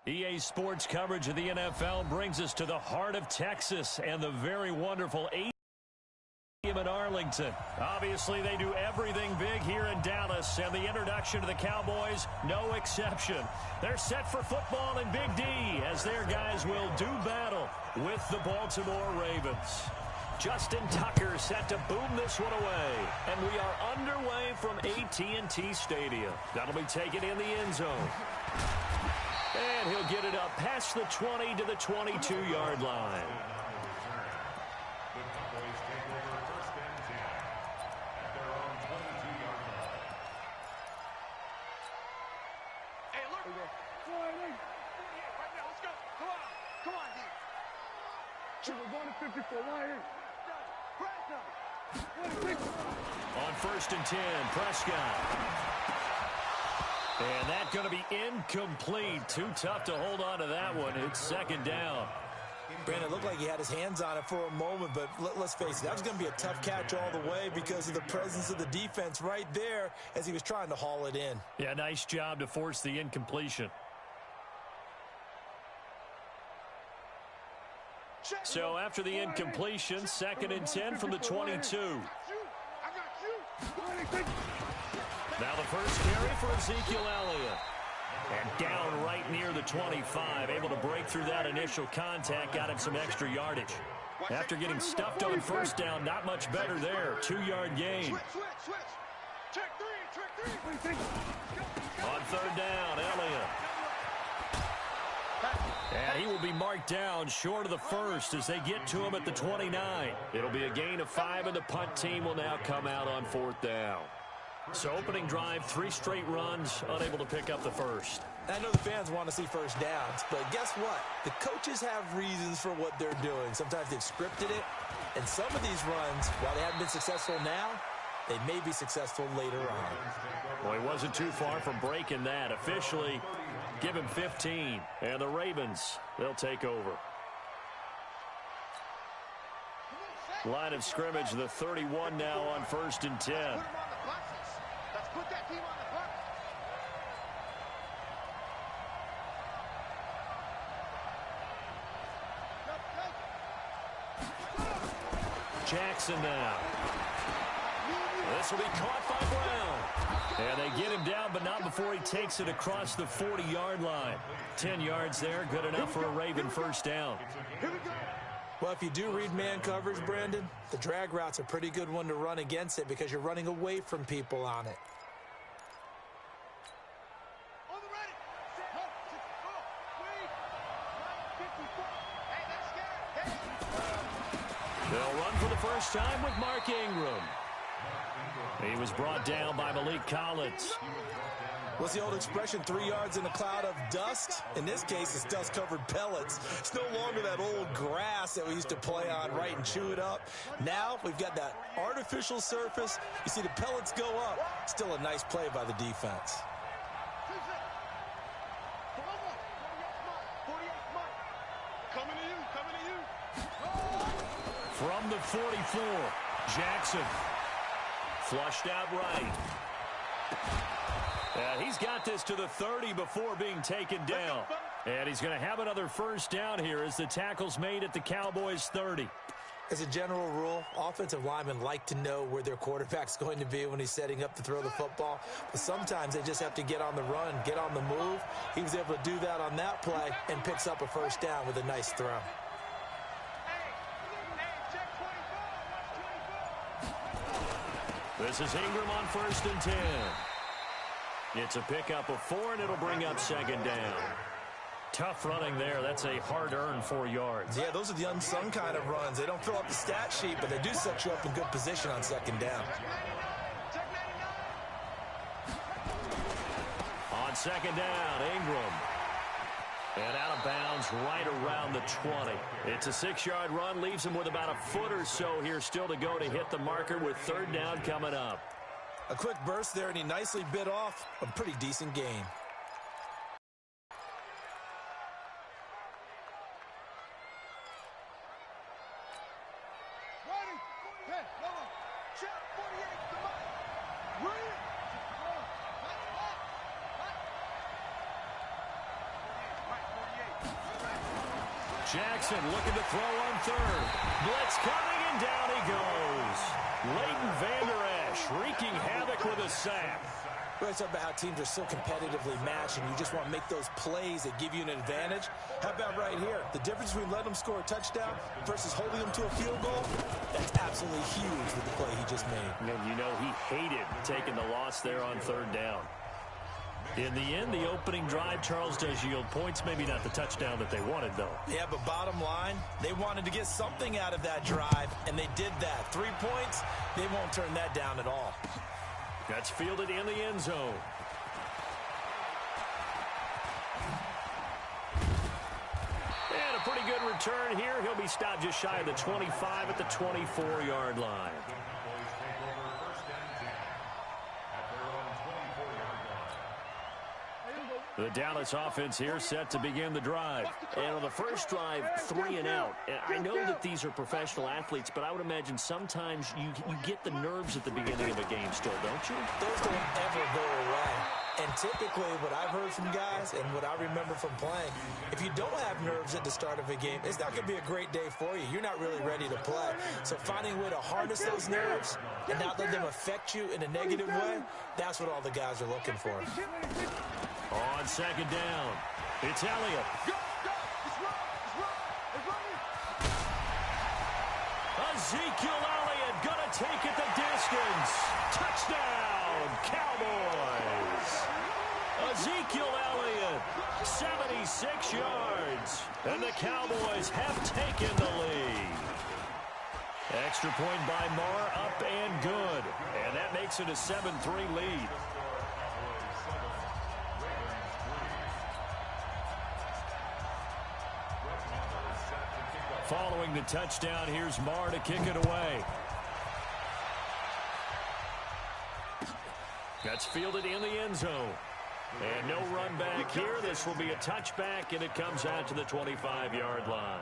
EA Sports coverage of the NFL brings us to the heart of Texas and the very wonderful stadium in Arlington. Obviously, they do everything big here in Dallas, and the introduction to the Cowboys, no exception. They're set for football in Big D as their guys will do battle with the Baltimore Ravens. Justin Tucker set to boom this one away, and we are underway from AT&T Stadium. That'll be taken in the end zone. And he'll get it up past the 20 to the 22-yard line. Hey, look. Right now, let's go. Come on, D. We're going to 54. On 1st and 10, Prescott. And that's going to be incomplete. Too tough to hold on to that one. It's 2nd down. Brandon, it looked like he had his hands on it for a moment, but let's face it, that was going to be a tough catch all the way because of the presence of the defense right there as he was trying to haul it in. Yeah, nice job to force the incompletion. So after the incompletion, 2nd and 10 from the 22. Now the first carry for Ezekiel Elliott. And down right near the 25. Able to break through that initial contact. Got him some extra yardage. After getting stuffed on 1st down, not much better there. 2-yard gain. Trick three. On 3rd down, Elliott. And he will be marked down short of the first as they get to him at the 29. It'll be a gain of 5, and the punt team will now come out on 4th down. So opening drive, 3 straight runs, unable to pick up the first. I know the fans want to see first downs, but guess what? The coaches have reasons for what they're doing. Sometimes they've scripted it, and some of these runs, while they haven't been successful now, they may be successful later on. Well, he wasn't too far from breaking that. Officially, give him 15, and the Ravens, they'll take over. Line of scrimmage, the 31 now on 1st and 10. Let's put that team on the bus. Jackson now. This will be caught by Brown. And they get him down, but not before he takes it across the 40-yard line. 10 yards there, good enough for a Raven first down. Well, if you do read man coverage, Brandon, the drag route's a pretty good one to run against it because you're running away from people on it. On the ready. Hey, that's They'll run for the first time with Mark Ingram. He was brought down by Malik Collins. What's the old expression, 3 yards in a cloud of dust? In this case, it's dust-covered pellets. It's no longer that old grass that we used to play on, right, and chew it up. Now we've got that artificial surface. You see the pellets go up. Still a nice play by the defense. Coming to you. From the 44, Jackson. Flushed out right. He's got this to the 30 before being taken down. And he's going to have another first down here as the tackle's made at the Cowboys' 30. As a general rule, offensive linemen like to know where their quarterback's going to be when he's setting up to throw the football. But sometimes they just have to get on the run, get on the move. He was able to do that on that play and picks up a first down with a nice throw. This is Ingram on 1st and 10. It's a pickup of 4, and it'll bring up 2nd down. Tough running there. That's a hard-earned 4 yards. Yeah, those are the unsung kind of runs. They don't fill up the stat sheet, but they do set you up in good position on 2nd down. On 2nd down, Ingram. And out of bounds right around the 20. It's a 6-yard run. Leaves him with about a foot or so here still to go to hit the marker with 3rd down coming up. A quick burst there, and he nicely bit off a pretty decent gain. Jackson looking to throw on third. Blitz coming, and down he goes. Leighton Vander Esch wreaking havoc with a sack. We always talk about how teams are so competitively matched, and you just want to make those plays that give you an advantage. How about right here? The difference between letting them score a touchdown versus holding them to a field goal, that's absolutely huge with the play he just made. And you know he hated taking the loss there on third down. In the end, the opening drive, Charles, does yield points. Maybe not the touchdown that they wanted, though. Yeah, but bottom line, they wanted to get something out of that drive, and they did that. 3 points, they won't turn that down at all. That's fielded in the end zone. And a pretty good return here. He'll be stopped just shy of the 25 at the 24-yard line. The Dallas offense here set to begin the drive. And on the first drive, 3 and out. I know that these are professional athletes, but I would imagine sometimes you get the nerves at the beginning of a game still, don't you? Those don't ever go away. And typically what I've heard from guys and what I remember from playing, if you don't have nerves at the start of a game, it's not going to be a great day for you. You're not really ready to play. So finding a way to harness those nerves and not let them affect you in a negative way, that's what all the guys are looking for. On second down, it's Elliott. Ezekiel Elliott gonna take it the distance. Touchdown, Cowboys. Ezekiel Elliott, 76 yards. And the Cowboys have taken the lead. Extra point by Marr, up and good. And that makes it a 7-3 lead. Following the touchdown, here's Marr to kick it away. That's fielded in the end zone. And no run back here. This will be a touchback, and it comes out to the 25-yard line.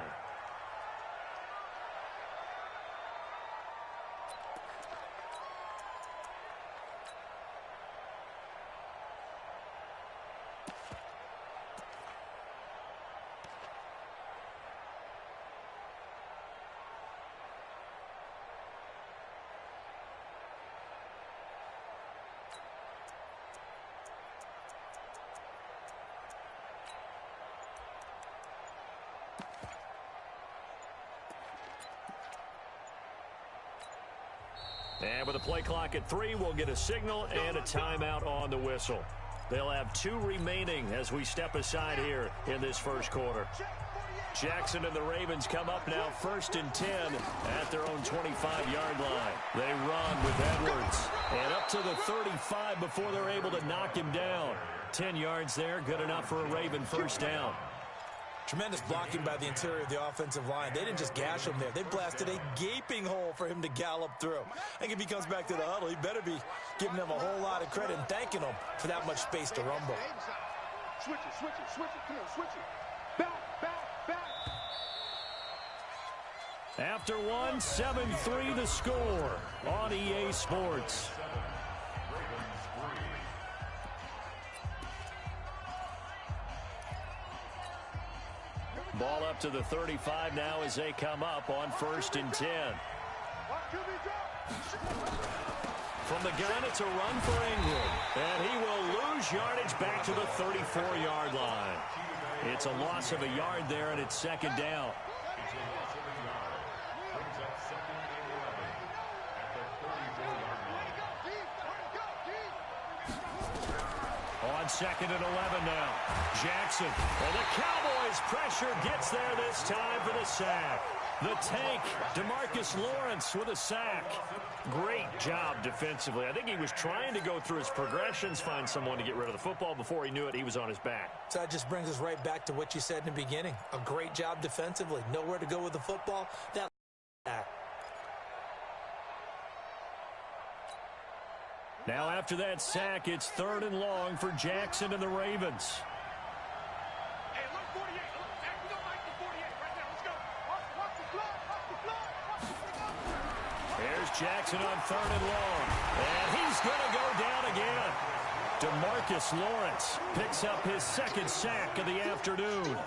And with a play clock at 3, we'll get a signal and a timeout on the whistle. They'll have 2 remaining as we step aside here in this first quarter. Jackson and the Ravens come up now 1st and 10 at their own 25-yard line. They run with Edwards. And up to the 35 before they're able to knock him down. 10 yards there, good enough for a Raven first down. Tremendous blocking by the interior of the offensive line. They didn't just gash him there. They blasted a gaping hole for him to gallop through. I think if he comes back to the huddle, he better be giving them a whole lot of credit and thanking them for that much space to rumble. Switch it, switch it, switch it. Come on, switch it. Back, back, back. After 1, 7-3 the score on EA Sports. Ball up to the 35 now as they come up on 1st and 10. From the gun, it's a run for England. And he will lose yardage back to the 34-yard line. It's a loss of a yard there, and it's 2nd down. On 2nd and 11 now. Jackson. And the Cowboys pressure gets there this time for the sack. The tank, DeMarcus Lawrence with a sack. Great job defensively. I think he was trying to go through his progressions, find someone to get rid of the football. Before he knew it, he was on his back. So that just brings us right back to what you said in the beginning. A great job defensively. Nowhere to go with the football. That. Now after that sack, it's 3rd and long for Jackson and the Ravens. Hey, look, 48. Look, we don't like the 48 right now. Let's go. Watch the blood. Watch the blood. Watch the blood. Here's Jackson on 3rd and long. And he's going to go down again. DeMarcus Lawrence picks up his 2nd sack of the afternoon.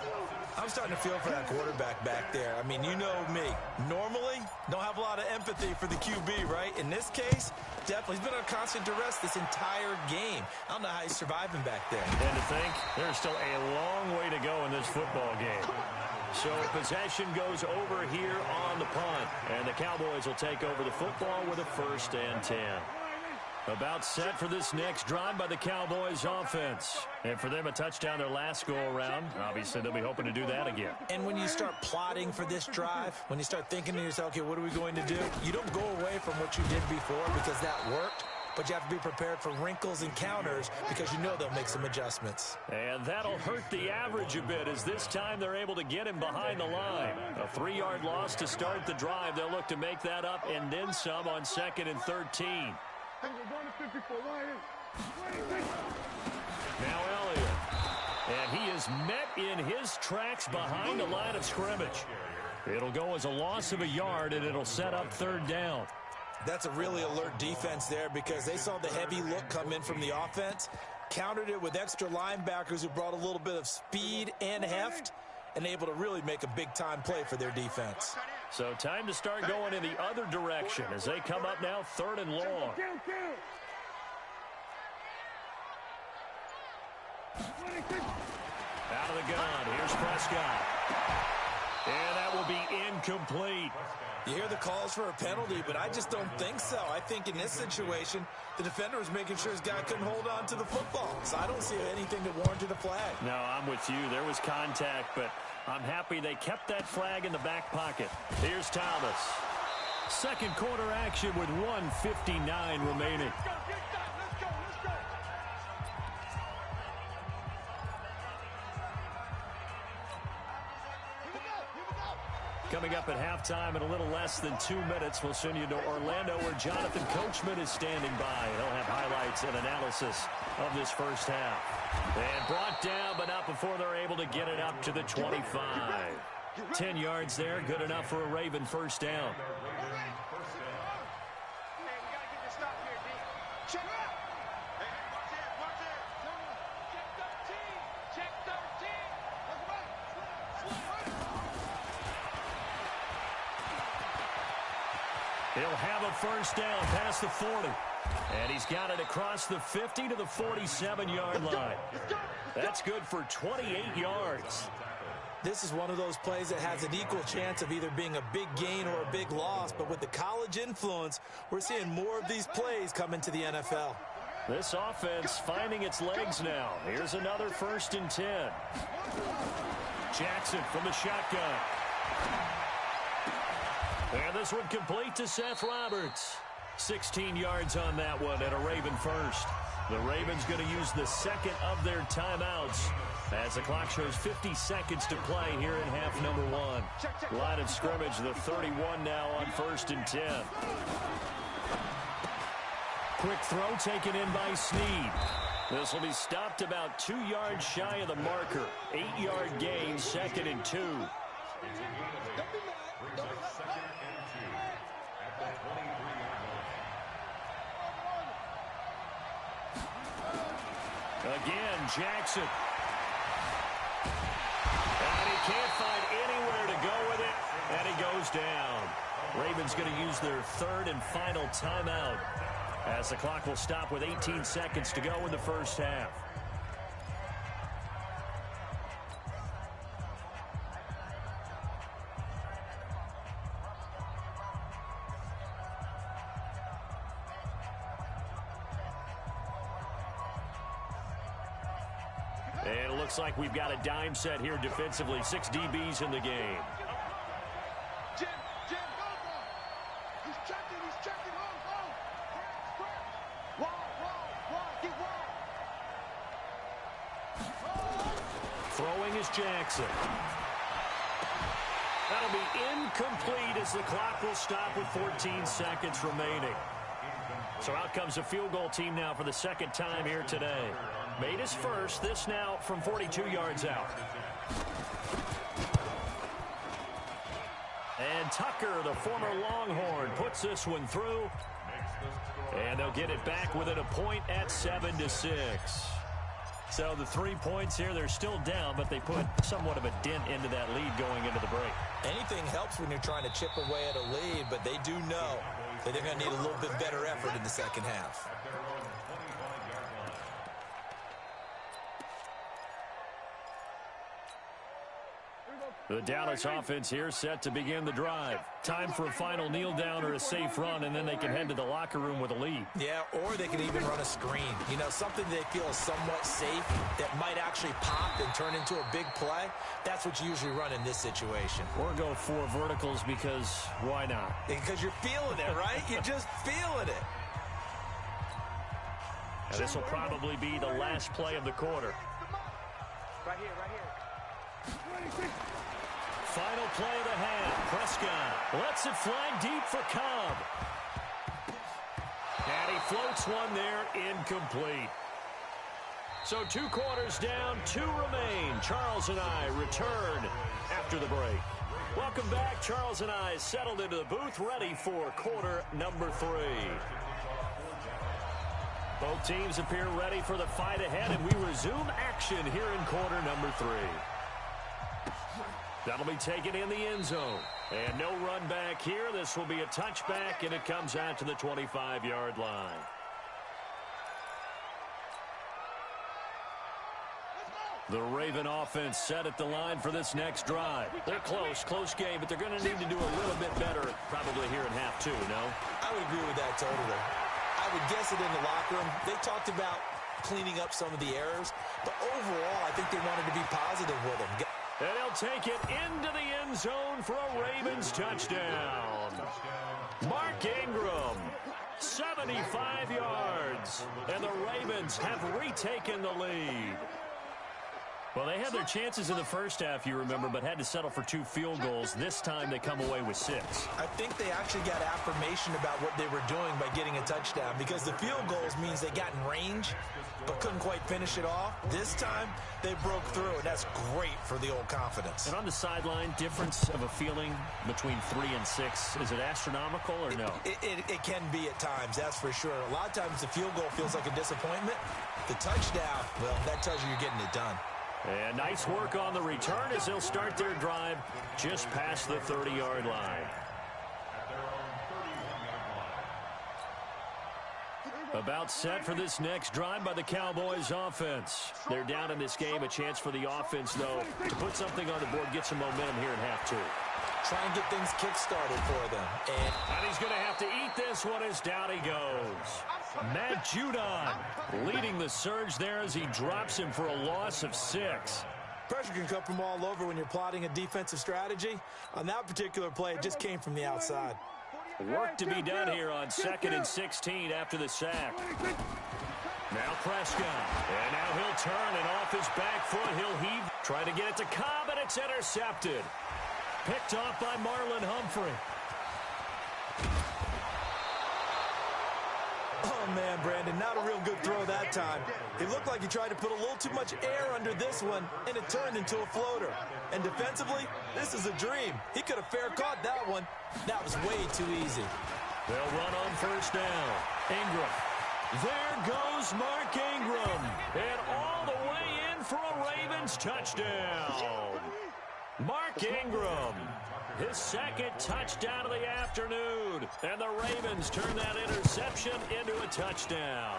I'm starting to feel for that quarterback back there. I mean, you know me. Normally, don't have a lot of empathy for the QB, right? In this case, definitely. He's been under constant duress this entire game. I don't know how he's surviving back there. And to think, there's still a long way to go in this football game. So possession goes over here on the punt. And the Cowboys will take over the football with a 1st and 10. About set for this next drive by the Cowboys offense. And for them, a touchdown their last go-around. Obviously, they'll be hoping to do that again. And when you start plotting for this drive, when you start thinking to yourself, okay, what are we going to do? You don't go away from what you did before because that worked. But you have to be prepared for wrinkles and counters because you know they'll make some adjustments. And that'll hurt the average a bit as this time they're able to get him behind the line. A 3-yard loss to start the drive. They'll look to make that up and then some on 2nd and 13. Now Elliott. And he is met in his tracks behind the line of scrimmage. It'll go as a loss of a yard, and it'll set up 3rd down. That's a really alert defense there because they saw the heavy look come in from the offense, countered it with extra linebackers who brought a little bit of speed and heft, and able to really make a big-time play for their defense. So time to start going in the other direction as they come up now 3rd and long. Out of the gun. Here's Prescott. And that will be incomplete. You hear the calls for a penalty, but I just don't think so. I think in this situation, the defender was making sure his guy couldn't hold on to the football. So I don't see anything that warranted a flag. No, I'm with you. There was contact, but I'm happy they kept that flag in the back pocket. Here's Thomas. Second quarter action with 1:59 remaining. Coming up at halftime in a little less than 2 minutes, we'll send you to Orlando where Jonathan Coachman is standing by. He'll have highlights and analysis of this first half. And brought down, but not before they're able to get it up to the 25. 10 yards there, good enough for a Raven first down. He'll have a first down past the 40. And he's got it across the 50 to the 47-yard line. That's good for 28 yards. This is one of those plays that has an equal chance of either being a big gain or a big loss. But with the college influence, we're seeing more of these plays come into the NFL. This offense finding its legs now. Here's another 1st and 10. Jackson from the shotgun. And this one complete to Seth Roberts. 16 yards on that one and a Raven first. The Ravens going to use the second of their timeouts as the clock shows 50 seconds to play here in half number 1. Line of scrimmage, the 31 now on 1st and 10. Quick throw taken in by Snead. This will be stopped about 2 yards shy of the marker. 8-yard gain, 2nd and 2. Again, Jackson. And he can't find anywhere to go with it, and he goes down. Ravens going to use their 3rd and final timeout as the clock will stop with 18 seconds to go in the first half. And it looks like we've got a dime set here defensively. 6 DBs in the game. Jim, he's checking, hold. Wide, get wide. Throwing is Jackson. That'll be incomplete as the clock will stop with 14 seconds remaining. So out comes a field goal team now for the second time here today. Made his first, this now from 42 yards out. And Tucker, the former Longhorn, puts this one through. And they'll get it back within a point at 7-6. So the 3 points here, they're still down, but they put somewhat of a dent into that lead going into the break. Anything helps when you're trying to chip away at a lead, but they do know that they're going to need a little bit better effort in the second half. The Dallas offense here set to begin the drive. Time for a final kneel down or a safe run, and then they can head to the locker room with a lead. Yeah, or they can even run a screen. You know, something they feel is somewhat safe that might actually pop and turn into a big play. That's what you usually run in this situation. Or go 4 verticals because why not? Because you're feeling it, right? You're just feeling it. And this will probably be the last play of the quarter. Right here, right here. Final play of the half. Prescott lets it fly deep for Cobb. And he floats one there, incomplete. So 2 quarters down, 2 remain. Charles and I return after the break. Welcome back. Charles and I settled into the booth, ready for quarter number 3. Both teams appear ready for the fight ahead, and we resume action here in quarter number 3. That'll be taken in the end zone. And no run back here. This will be a touchback, and it comes out to the 25-yard line. The Raven offense set at the line for this next drive. They're close game, but they're going to need to do a little bit better probably here in half 2, no? I would agree with that totally. I would guess it in the locker room. They talked about cleaning up some of the errors, but overall, I think they wanted to be positive with them. And he'll take it into the end zone for a Ravens touchdown. Mark Ingram, 75 yards. And the Ravens have retaken the lead. Well, they had their chances in the first half, you remember, but had to settle for 2 field goals. This time they come away with 6. I think they actually got affirmation about what they were doing by getting a touchdown, because the field goals means they got in range but couldn't quite finish it off. This time they broke through, and that's great for the old confidence. And on the sideline, difference of a feeling between 3 and 6, is it astronomical or no? It can be at times, that's for sure. A lot of times the field goal feels like a disappointment. The touchdown, well, that tells you you're getting it done. And nice work on the return as they'll start their drive just past the 30-yard line. About set for this next drive by the Cowboys offense. They're down in this game. A chance for the offense, though, to put something on the board, get some momentum here in half 2. Try and get things kick-started for them. And he's going to have to eat this one as down he goes. Matt Judon leading the surge there as he drops him for a loss of 6. Pressure can come from all over when you're plotting a defensive strategy. On that particular play, it just came from the outside. Work to be done here on 2nd and 16 after the sack. Now Prescott. And now he'll turn, and off his back foot, he'll heave. Trying to get it to Cobb, and it's intercepted. Picked off by Marlon Humphrey. Oh, man, Brandon, not a real good throw that time. It looked like he tried to put a little too much air under this one, and it turned into a floater. And defensively, this is a dream. He could have fair caught that one. That was way too easy. They'll run on 1st down. Ingram. There goes Mark Ingram. And all the way in for a Ravens touchdown. Mark Ingram. His 2nd touchdown of the afternoon. And the Ravens turn that interception into a touchdown.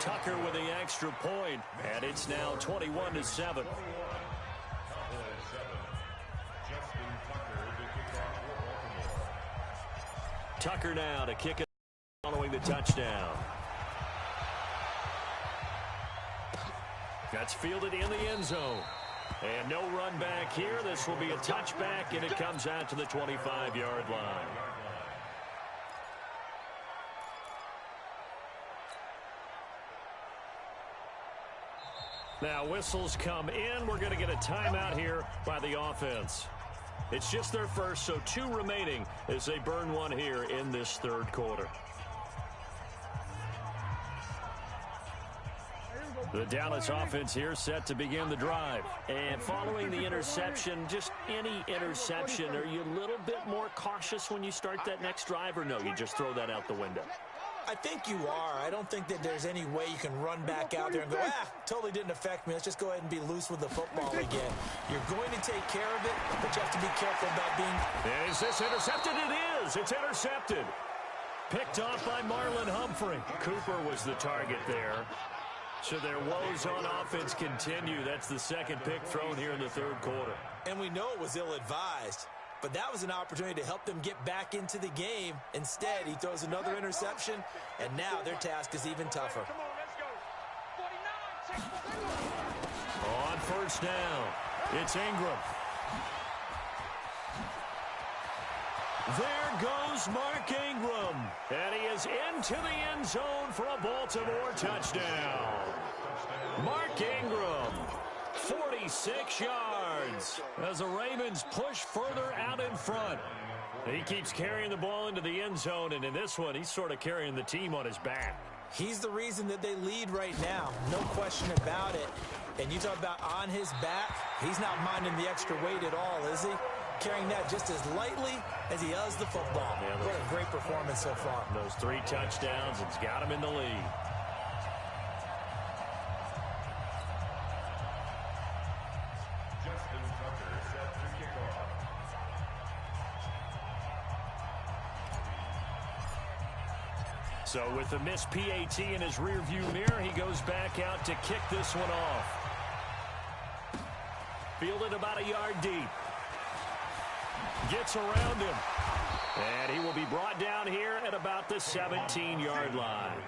Tucker with the extra point, and it's now 21-7. Tucker now to kick it following the touchdown. That's fielded in the end zone. And no run back here. This will be a touchback, and it comes out to the 25-yard line. Now whistles come in. We're going to get a timeout here by the offense. It's just their first, so 2 remaining as they burn one here in this 3rd quarter. The Dallas offense here set to begin the drive. And following the interception, just any interception, are you a little bit more cautious when you start that next drive, or no, you just throw that out the window? I think you are. I don't think that there's any way you can run back out there and go, totally didn't affect me. Let's just go ahead and be loose with the football again. You're going to take care of it, but you have to be careful about being... Is this intercepted? It is. It's intercepted. Picked off by Marlon Humphrey. Cooper was the target there. So their woes on offense continue. That's the second pick thrown here in the third quarter. And we know it was ill-advised. But that was an opportunity to help them get back into the game. Instead, he throws another interception, and now their task is even tougher. Come on, let's go. 49, On first down, it's Ingram. There goes Mark Ingram. And he is into the end zone for a Baltimore touchdown. Mark Ingram. 46 yards as the Ravens push further out in front. He keeps carrying the ball into the end zone, and in this one, he's sort of carrying the team on his back. He's the reason that they lead right now, no question about it. And you talk about on his back, he's not minding the extra weight at all, is he? Carrying that just as lightly as he does the football. Yeah, what a great performance so far. Those 3 touchdowns, it's got him in the lead. So with the missed PAT in his rearview mirror, he goes back out to kick this one off. Fielded about a yard deep. Gets around him. And he will be brought down here at about the 17-yard line.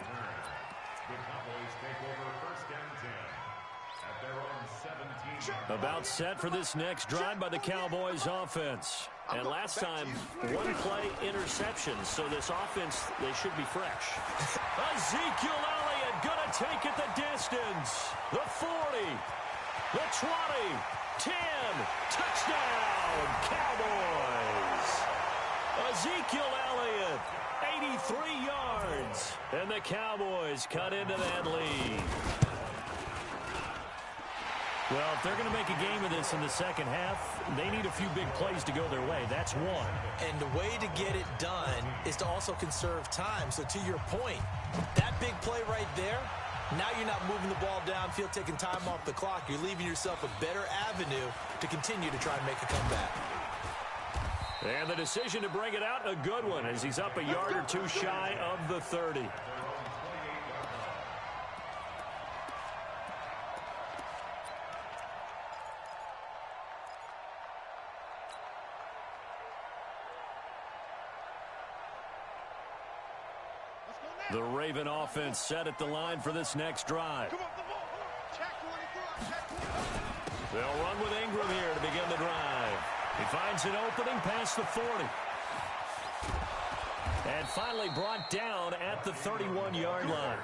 About set for this next drive by the Cowboys offense. And last time, 1-play interception. So this offense, they should be fresh. Ezekiel Elliott going to take it the distance. The 40, the 20, 10, touchdown, Cowboys. Ezekiel Elliott, 83 yards. And the Cowboys cut into that lead. Well, if they're going to make a game of this in the second half, they need a few big plays to go their way. That's one. And the way to get it done is to also conserve time. So to your point, that big play right there, now you're not moving the ball downfield, taking time off the clock. You're leaving yourself a better avenue to continue to try and make a comeback. And the decision to bring it out, a good one, as he's up a yard or two shy of the 30. The Raven offense set at the line for this next drive. Come on, come on, come on. Check 24, check 24. They'll run with Ingram here to begin the drive. He finds an opening past the 40. And finally brought down at the 31-yard line.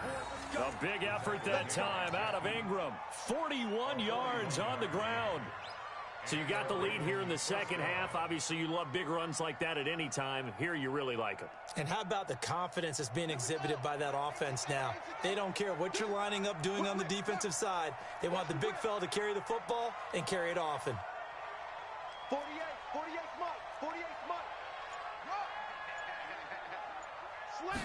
A big effort that time out of Ingram. 41 yards on the ground. So you got the lead here in the second half. Obviously, you love big runs like that at any time. Here, you really like them. And how about the confidence that's being exhibited by that offense now? They don't care what you're lining up doing on the defensive side. They want the big fella to carry the football and carry it often. 48, Mike, 48, Mike. Slam.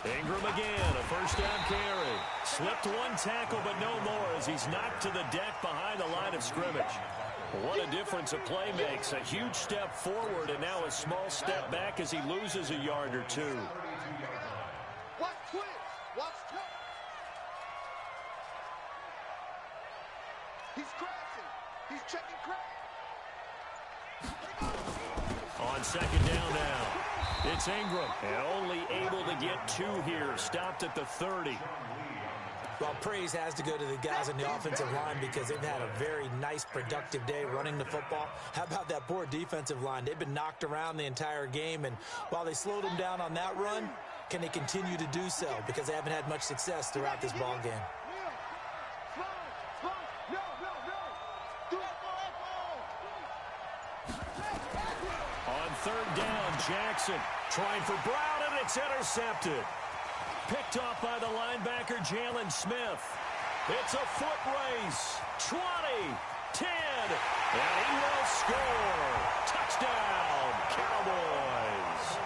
Ingram again, a first down carry. Slipped one tackle, but no more as he's knocked to the deck behind the line of scrimmage. What a difference a play makes. A huge step forward and now a small step back as he loses a yard or two. Watch twins. Watch twins. He's crashing. He's checking crash. On second down now, it's Ingram. And only able to get 2 here. Stopped at the 30. Well, praise has to go to the guys on the offensive line because they've had a very nice, productive day running the football. How about that poor defensive line? They've been knocked around the entire game, and while they slowed them down on that run, can they continue to do so? Because they haven't had much success throughout this ball game. On third down, Jackson trying for Brown, and it's intercepted. Picked off by the linebacker, Jalen Smith. It's a foot race. 20, 10, and he will score. Touchdown, Cowboys.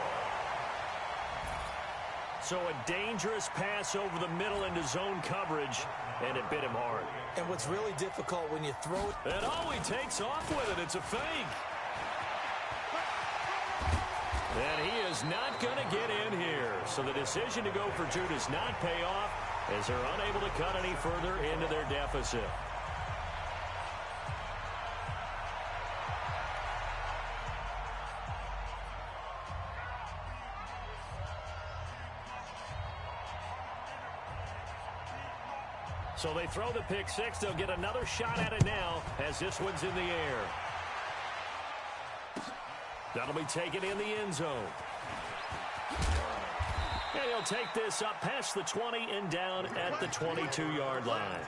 So a dangerous pass over the middle into zone coverage, and it bit him hard. And what's really difficult when you throw it. And he takes off with it. It's a fake. And he is not going to get in here. So the decision to go for two does not pay off as they're unable to cut any further into their deficit. So they throw the pick six. They'll get another shot at it now as this one's in the air. That'll be taken in the end zone. And he'll take this up past the 20 and down at the 22-yard line.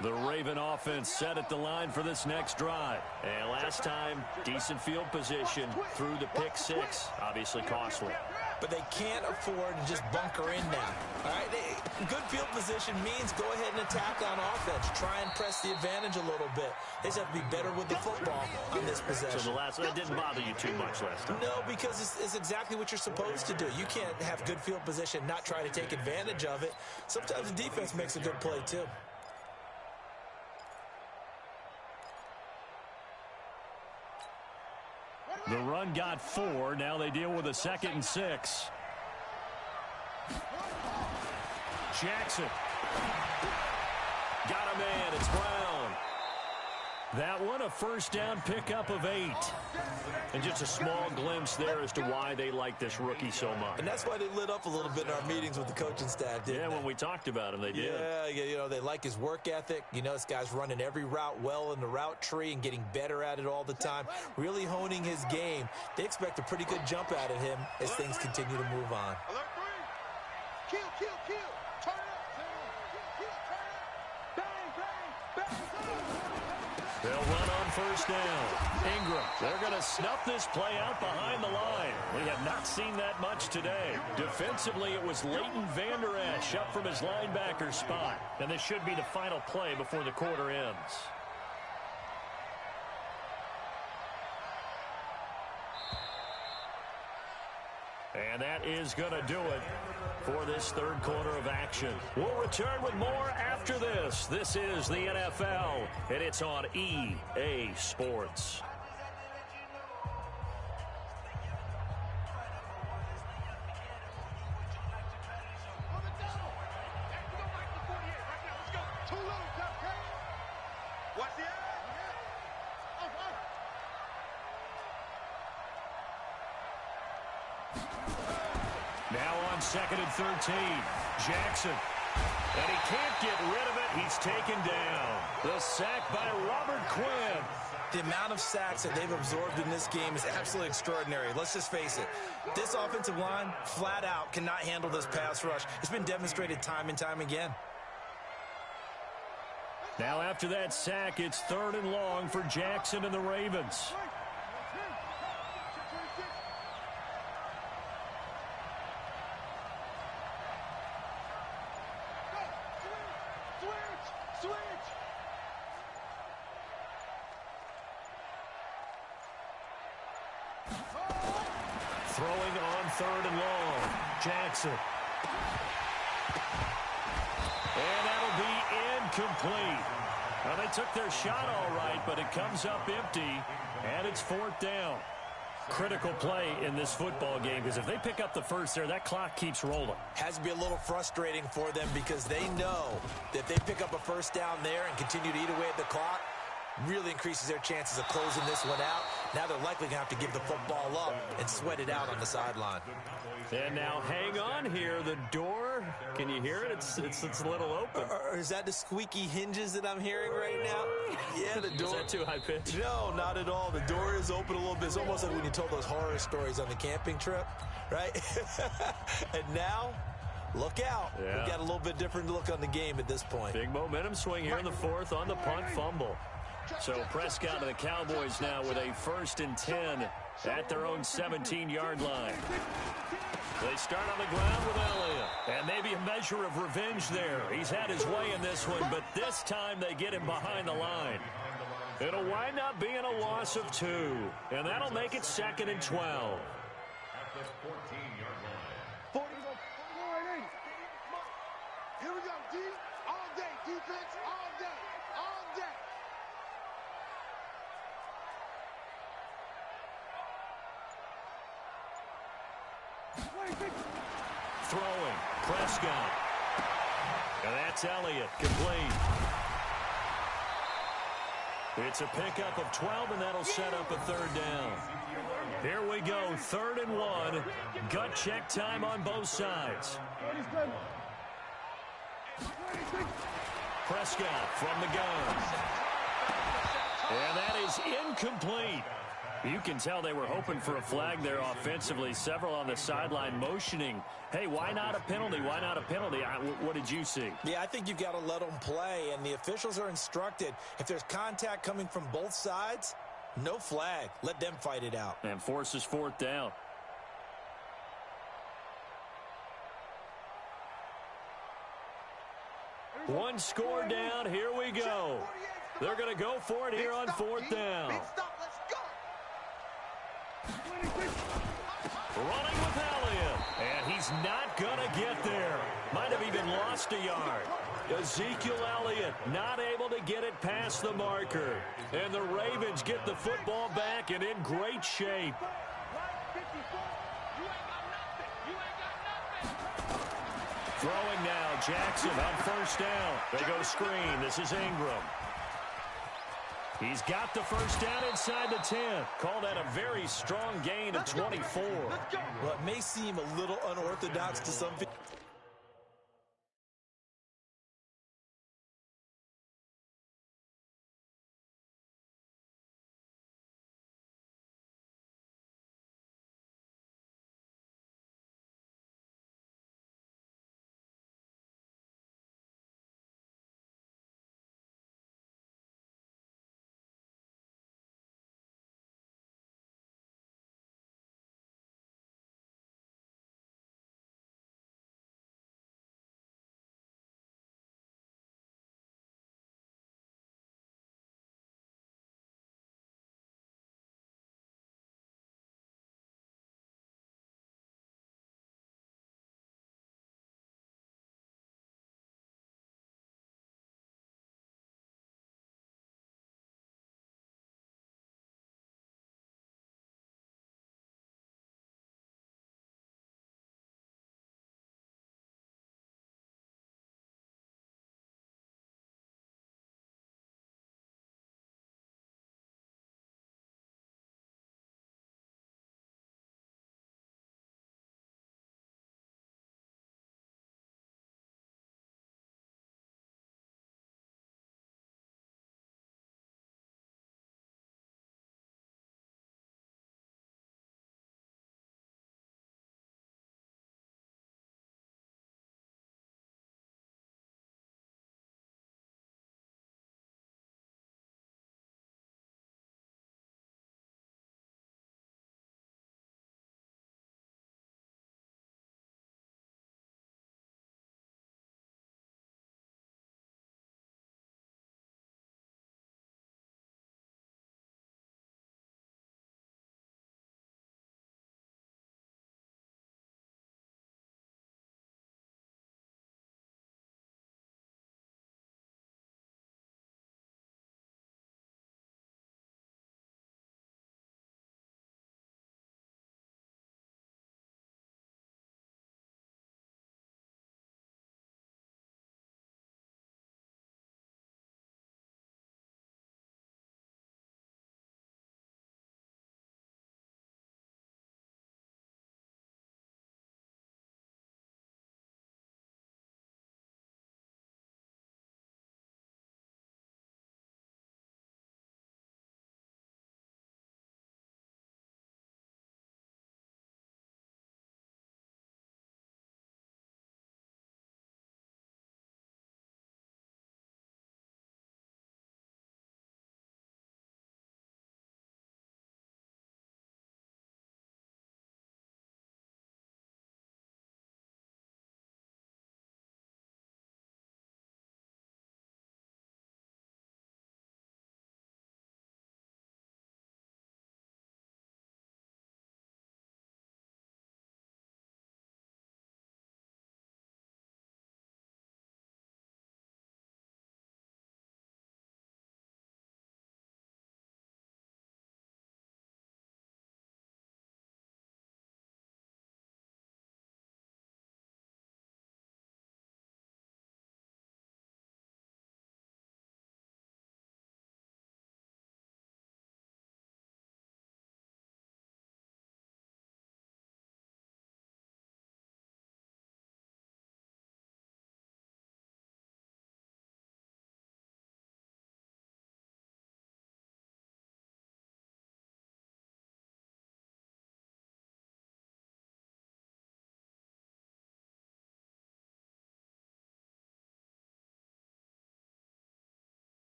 The Raven offense set at the line for this next drive. And last time, decent field position through the pick six. Obviously costly. But they can't afford to just bunker in now. All right, good field position means go ahead and attack on offense. Try and press the advantage a little bit. They just have to be better with the football on this possession. So that didn't bother you too much last time? No, because it's exactly what you're supposed to do. You can't have good field position, not try to take advantage of it. Sometimes the defense makes a good play too. The run got 4. Now they deal with a 2nd and 6. Jackson. Got a man. It's Brown. That one a first down pickup of 8. And just a small glimpse there as to why they like this rookie so much. And that's why they lit up a little bit in our meetings with the coaching staff, didn't they? When we talked about him, they did. Yeah, they like his work ethic. You know, this guy's running every route well in the route tree and getting better at it all the time, really honing his game. They expect a pretty good jump out of him as things continue to move on. Alert three. Kill. Turn up. Kill, turn up. Bang. They'll run on first down. Ingram, they're going to snuff this play out behind the line. We have not seen that much today. Defensively, it was Leighton Vander Esch up from his linebacker spot. And this should be the final play before the quarter ends. And that is going to do it for this third quarter of action. We'll return with more after this. This is the NFL, and it's on EA Sports. Watch the eye. Now on 2nd and 13, Jackson. And he can't get rid of it. He's taken down. The sack by Robert Quinn. The amount of sacks that they've absorbed in this game is absolutely extraordinary. Let's just face it. This offensive line, flat out, cannot handle this pass rush. It's been demonstrated time and time again. Now after that sack, it's 3rd and long for Jackson and the Ravens. Throwing on 3rd and long. Jackson. And that'll be incomplete. Well, they took their shot all right, but it comes up empty, and it's 4th down. Critical play in this football game, because if they pick up the first there, that clock keeps rolling. Has to be a little frustrating for them because they know that if they pick up a first down there and continue to eat away at the clock, really increases their chances of closing this one out. Now they're likely going to have to give the football up and sweat it out on the sideline. And now hang on here. The door, can you hear it? It's a little open. Or is that the squeaky hinges that I'm hearing right now? Yeah, the door. Is that too high pitch? No, not at all. The door is open a little bit. It's almost like when you told those horror stories on the camping trip, right? And now, look out. Yeah. We've got a little bit different look on the game at this point. Big momentum swing here in the 4th on the punt fumble. So Prescott and the Cowboys now with a 1st and 10 at their own 17-yard line. They start on the ground with Elliott. And maybe a measure of revenge there. He's had his way in this one, but this time they get him behind the line. It'll wind up being a loss of 2, and that'll make it 2nd and 12. Here we go, D. All day, defense, all day, all day. Throwing, Prescott. And that's Elliott, complete. It's a pickup of 12, and that'll set up a 3rd down. Here we go, 3rd and 1. Gut check time on both sides. Prescott from the gun. And that is incomplete. You can tell they were hoping for a flag there offensively. Several on the sideline motioning, hey, why not a penalty? Why not a penalty? What did you see? Yeah, I think you've got to let them play, and the officials are instructed, if there's contact coming from both sides, no flag. Let them fight it out. And forces 4th down. One score down. Here we go. They're going to go for it here on 4th down. Running with Elliott. And he's not going to get there. Might have even lost a yard. Ezekiel Elliott not able to get it past the marker. And the Ravens get the football back and in great shape. Throwing now, Jackson on 1st down. They go screen. This is Ingram. He's got the 1st down inside the 10. Call that a very strong gain of 24. Well, it may seem a little unorthodox to some people.